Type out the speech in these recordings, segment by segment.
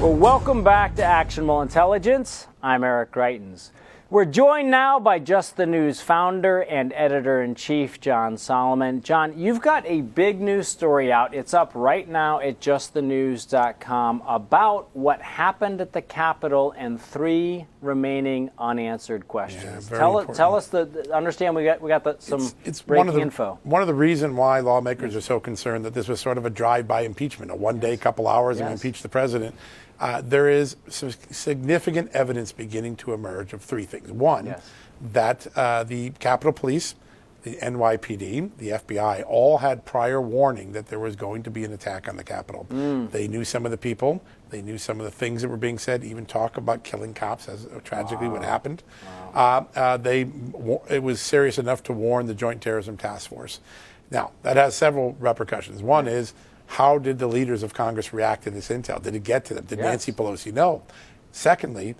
Well, welcome back to Actionable Intelligence. I'm Eric Greitens. We're joined now by Just the News founder and editor-in-chief, John Solomon. John, you've got a big news story out. It's up right now at justthenews.com about what happened at the Capitol and 3 remaining unanswered questions. Yeah, tell us understand we got some breaking info. One of the reasons why lawmakers are so concerned that this was sort of a drive-by impeachment, a one-day, couple hours, and impeach the president. There is some significant evidence beginning to emerge of 3 things. One, that the Capitol Police, the NYPD, the FBI, all had prior warning that there was going to be an attack on the Capitol. They knew some of the people. They knew some of the things that were being said, even talk about killing cops, as tragically what happened. It was serious enough to warn the Joint Terrorism Task Force. Now, that has several repercussions. One is, how did the leaders of Congress react to this intel? Did it get to them? Did Nancy Pelosi know? Secondly,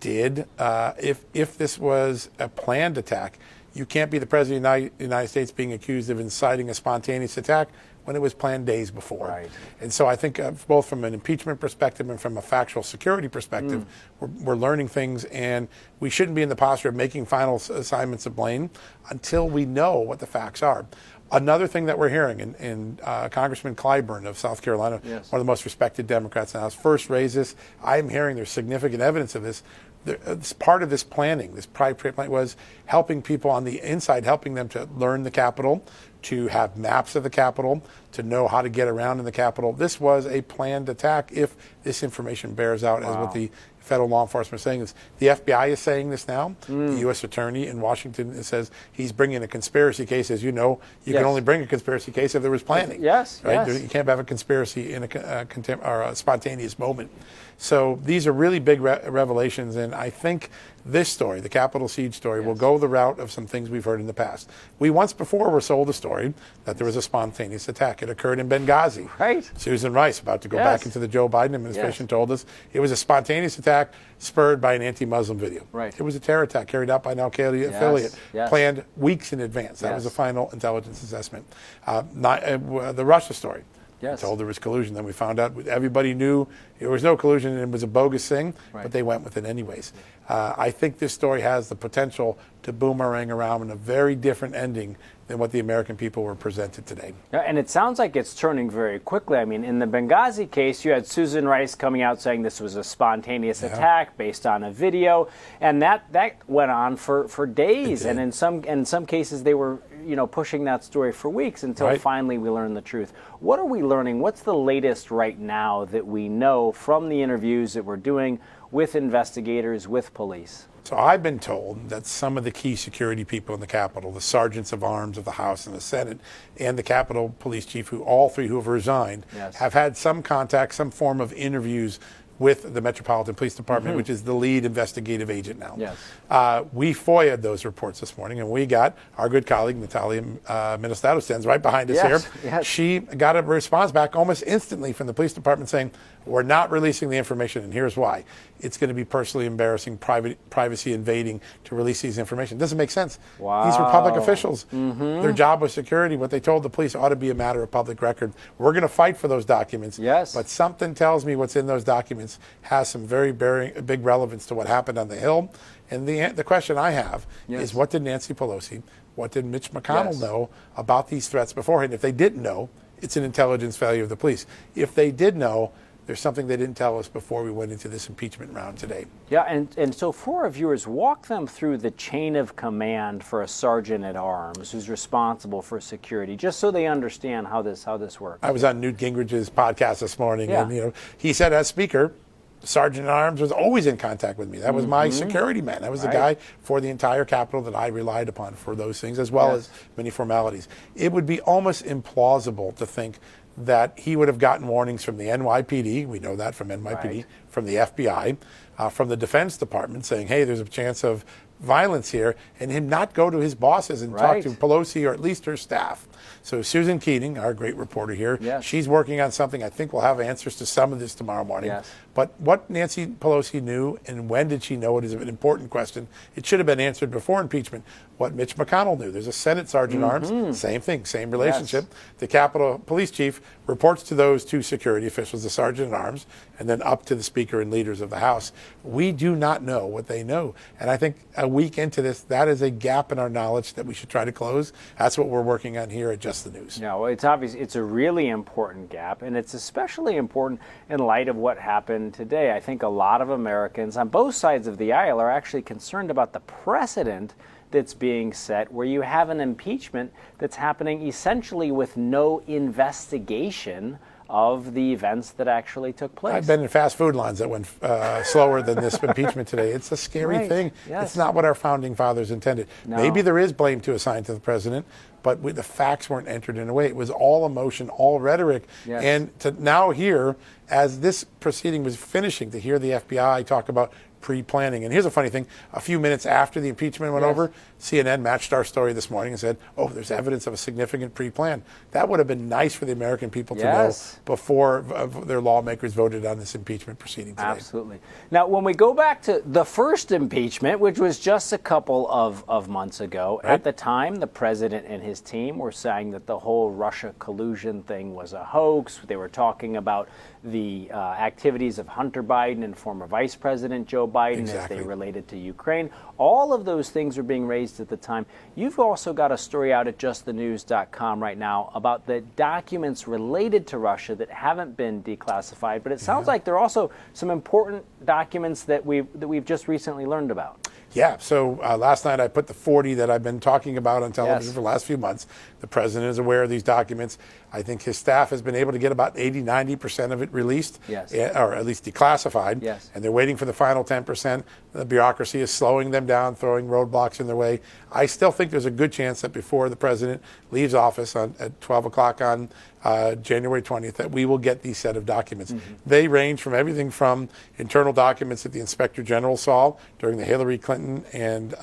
if this was a planned attack, you can't be the President of the United States being accused of inciting a spontaneous attack when it was planned days before. Right. And so I think both from an impeachment perspective and from a factual security perspective, we're learning things, and we shouldn't be in the posture of making final assignments of blame until we know what the facts are. Another thing that we're hearing, and Congressman Clyburn of South Carolina, one of the most respected Democrats in the House, first raised this. I'm hearing there's significant evidence of this. Part of this planning, this prior plan, was helping people on the inside, helping them to learn the Capitol, to have maps of the Capitol, to know how to get around in the Capitol. This was a planned attack if this information bears out as what the federal law enforcement is saying. The FBI is saying this now. The U.S. Attorney in Washington says he's bringing a conspiracy case. As you know, you can only bring a conspiracy case if there was planning. Right? You can't have a conspiracy in a spontaneous moment. So these are really big revelations, and I think this story, the Capitol siege story, will go the route of some things we've heard in the past. We once before were sold a story that there was a spontaneous attack. It occurred in Benghazi. Right. Susan Rice, about to go back into the Joe Biden administration, told us it was a spontaneous attack spurred by an anti-Muslim video. Right. It was a terror attack carried out by an Al-Qaeda affiliate, planned weeks in advance. That was the final intelligence assessment. The Russia story. Told there was collusion. Then we found out everybody knew there was no collusion and it was a bogus thing, but they went with it anyways. I think this story has the potential to boomerang around in a very different ending than what the American people were presented today. Yeah, and it sounds like it's turning very quickly. I mean, in the Benghazi case, you had Susan Rice coming out saying this was a spontaneous attack based on a video, and that went on for days. And in some cases, they were pushing that story for weeks until finally we learned the truth. What are we learning? What's the latest right now that we know from the interviews that we're doing with investigators, with police? So I've been told that some of the key security people in the Capitol, the sergeants of arms of the House and the Senate, and the Capitol Police Chief, all 3 who have resigned, have had some contact, some form of interviews with the Metropolitan Police Department, which is the lead investigative agent now. We FOIA'd those reports this morning, and we got our good colleague, Natalia Ministato, stands right behind us here. She got a response back almost instantly from the police department saying, we're not releasing the information, and here's why. It's going to be personally embarrassing, privacy invading to release these information. It doesn't make sense. These were public officials. Their job was security. What they told the police ought to be a matter of public record. We're going to fight for those documents. But something tells me what's in those documents has some very big relevance to what happened on the Hill. And the question I have is, what did Nancy Pelosi, what did Mitch McConnell know about these threats beforehand? If they didn't know, it's an intelligence failure of the police. If they did know, there's something they didn't tell us before we went into this impeachment round today. Yeah, and so for our viewers, walk them through the chain of command for a sergeant at arms who's responsible for security, just so they understand how this works. I was on Newt Gingrich's podcast this morning, and he said, as Speaker, Sergeant at Arms was always in contact with me. That was my security man. That was the guy for the entire Capitol that I relied upon for those things, as well as many formalities. It would be almost implausible to think that he would have gotten warnings from the NYPD, we know that from NYPD, from the FBI, from the Defense Department saying, hey, there's a chance of violence here, and him not go to his bosses and talk to Pelosi or at least her staff. So Susan Keating, our great reporter here, she's working on something. I think we'll have answers to some of this tomorrow morning. But what Nancy Pelosi knew and when did she know it is an important question. It should have been answered before impeachment. what Mitch McConnell knew. There's a Senate Sergeant Arms, same thing, same relationship. Yes. The Capitol Police Chief reports to those two security officials, the Sergeant at Arms, and then up to the Speaker and leaders of the House. We do not know what they know. And I think a week into this, that is a gap in our knowledge that we should try to close. That's what we're working on here at Just the News. Yeah, well, it's obvious it's a really important gap, and it's especially important in light of what happened today. I think a lot of Americans on both sides of the aisle are actually concerned about the precedent that's being set, where you have an impeachment that's happening essentially with no investigation of the events that actually took place. I've been in fast food lines that went slower than this impeachment today. It's a scary thing. Yes. It's not what our founding fathers intended. No. Maybe there is blame to assign to the president, but the facts weren't entered in a way. It was all emotion, all rhetoric. Yes. And to now hear, as this proceeding was finishing, to hear the FBI talk about pre-planning. And here's a funny thing. A few minutes after the impeachment went over, CNN matched our story this morning and said, oh, there's evidence of a significant pre-plan. That would have been nice for the American people to know before their lawmakers voted on this impeachment proceeding today. Absolutely. Now, when we go back to the first impeachment, which was just a couple of months ago, at the time, the president and his team were saying that the whole Russia collusion thing was a hoax. They were talking about the activities of Hunter Biden and former Vice President Joe Biden as they related to Ukraine. All of those things are being raised at the time. You've also got a story out at justthenews.com right now about the documents related to Russia that haven't been declassified, but it sounds like there are also some important documents that we've just recently learned about. Yeah, so last night I put the 40 that I've been talking about on television for the last few months. The president is aware of these documents. I think his staff has been able to get about 80-90% of it released, or at least declassified, and they're waiting for the final 10%. The bureaucracy is slowing them down, throwing roadblocks in their way. I still think there's a good chance that before the president leaves office at 12 o'clock on January 20th, that we will get these set of documents. They range from everything from internal documents that the Inspector General saw during the Hillary Clinton and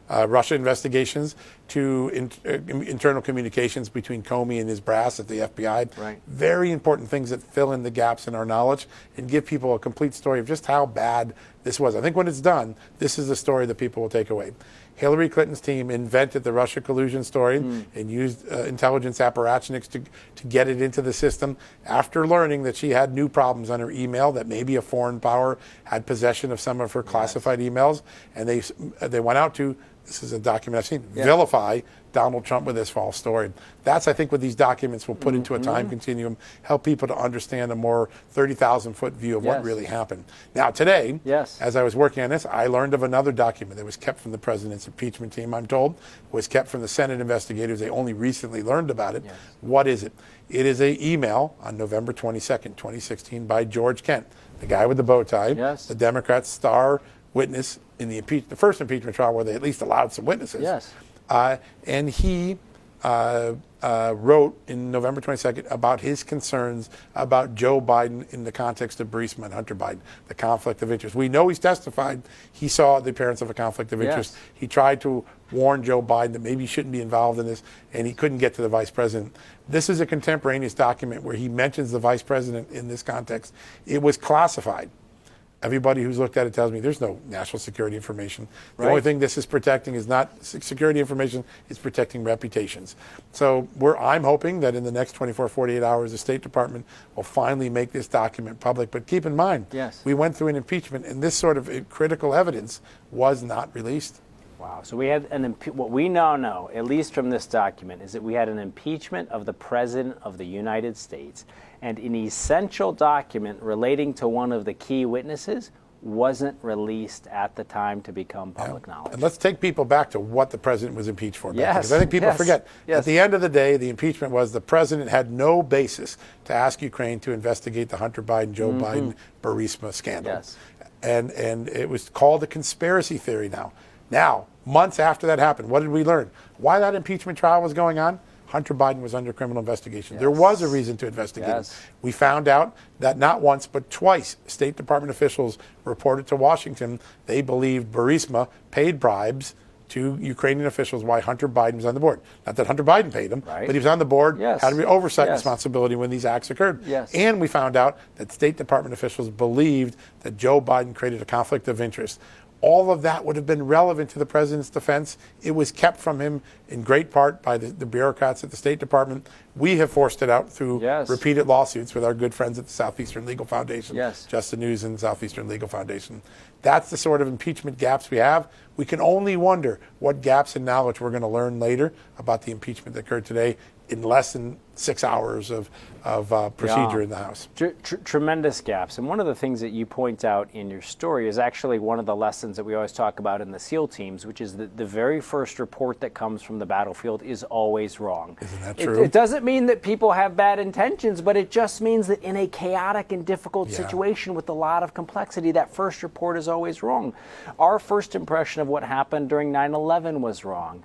Russia investigations to internal communications between Comey and his brass at the FBI. Very important things that fill in the gaps in our knowledge and give people a complete story of just how bad this was. I think when it's done, this is the story that people will take away. Hillary Clinton's team invented the Russia collusion story and used intelligence apparatchiks to get it into the system after learning that she had new problems on her email, that maybe a foreign power had possession of some of her classified emails, and they went out to, this is a document I've seen, vilify Donald Trump with this false story. That's, I think, what these documents will put into a time continuum, help people to understand a more 30,000-foot view of what really happened. Now, today, as I was working on this, I learned of another document that was kept from the president's impeachment team, I'm told, was kept from the Senate investigators. They only recently learned about it. What is it? It is an email on November 22nd, 2016, by George Kent, the guy with the bow tie, the Democrats' star witness in the first impeachment trial where they at least allowed some witnesses. And he wrote in November 22nd about his concerns about Joe Biden in the context of Burisma and Hunter Biden, the conflict of interest. We know he's testified he saw the appearance of a conflict of interest. He tried to warn Joe Biden that maybe he shouldn't be involved in this, and he couldn't get to the vice president. This is a contemporaneous document where he mentions the vice president in this context. It was classified. Everybody who's looked at it tells me there's no national security information. The only thing this is protecting is not security information, it's protecting reputations. So I'm hoping that in the next 24, 48 hours, the State Department will finally make this document public. But keep in mind, we went through an impeachment, and this sort of critical evidence was not released. Wow. So we had what we now know, at least from this document, is that we had an impeachment of the President of the United States, and an essential document relating to one of the key witnesses wasn't released at the time to become public knowledge. And let's take people back to what the president was impeached for. Because I think people forget. At the end of the day, the impeachment was the president had no basis to ask Ukraine to investigate the Hunter Biden, Joe Biden, Burisma scandal. And it was called a conspiracy theory now. Now, months after that happened, what did we learn? Why that impeachment trial was going on? Hunter Biden was under criminal investigation. There was a reason to investigate him. We found out that not once but twice State Department officials reported to Washington they believed Burisma paid bribes to Ukrainian officials why Hunter Biden was on the board. Not that Hunter Biden paid him, but he was on the board, had an oversight responsibility when these acts occurred. And we found out that State Department officials believed that Joe Biden created a conflict of interest. all of that would have been relevant to the president's defense. It was kept from him in great part by the bureaucrats at the State Department. We have forced it out through repeated lawsuits with our good friends at the Southeastern Legal Foundation, Just the News and Southeastern Legal Foundation. That's the sort of impeachment gaps we have. We can only wonder what gaps in knowledge we're going to learn later about the impeachment that occurred today in less than 6 hours of procedure in the House. Tremendous gaps. And one of the things that you point out in your story is actually one of the lessons that we always talk about in the SEAL teams, which is that the very first report that comes from the battlefield is always wrong. Isn't that true? It doesn't mean that people have bad intentions, but it just means that in a chaotic and difficult situation with a lot of complexity, that first report is always wrong. Our first impression of what happened during 9/11 was wrong.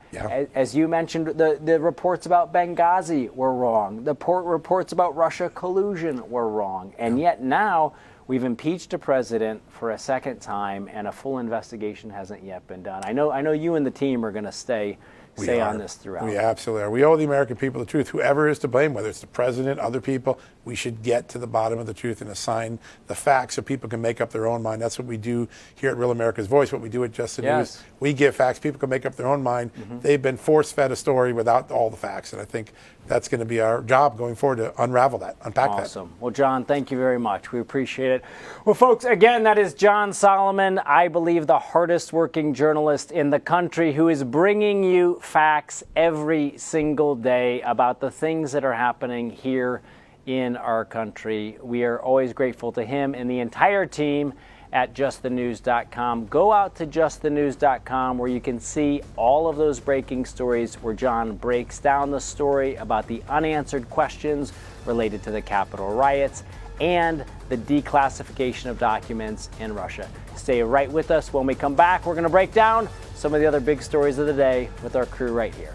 As you mentioned, the reports about Benghazi were wrong. The reports about Russia collusion were wrong. And yet now we've impeached a president for a second time and a full investigation hasn't yet been done. I know you and the team are going to stay on this throughout. We absolutely are. We owe the American people the truth. Whoever is to blame, whether it's the president, other people, we should get to the bottom of the truth and assign the facts so people can make up their own mind. That's what we do here at Real America's Voice, what we do at Just the News. We give facts. People can make up their own mind. They've been force-fed a story without all the facts, and I think that's going to be our job going forward to unravel that, unpack that. Awesome. Well, John, thank you very much. We appreciate it. Well, folks, again, that is John Solomon, I believe the hardest working journalist in the country, who is bringing you facts every single day about the things that are happening here in our country. We are always grateful to him and the entire team at justthenews.com. Go out to justthenews.com where you can see all of those breaking stories where John breaks down the story about the unanswered questions related to the Capitol riots and the declassification of documents in Russia. Stay right with us. When we come back, we're going to break down some of the other big stories of the day with our crew right here.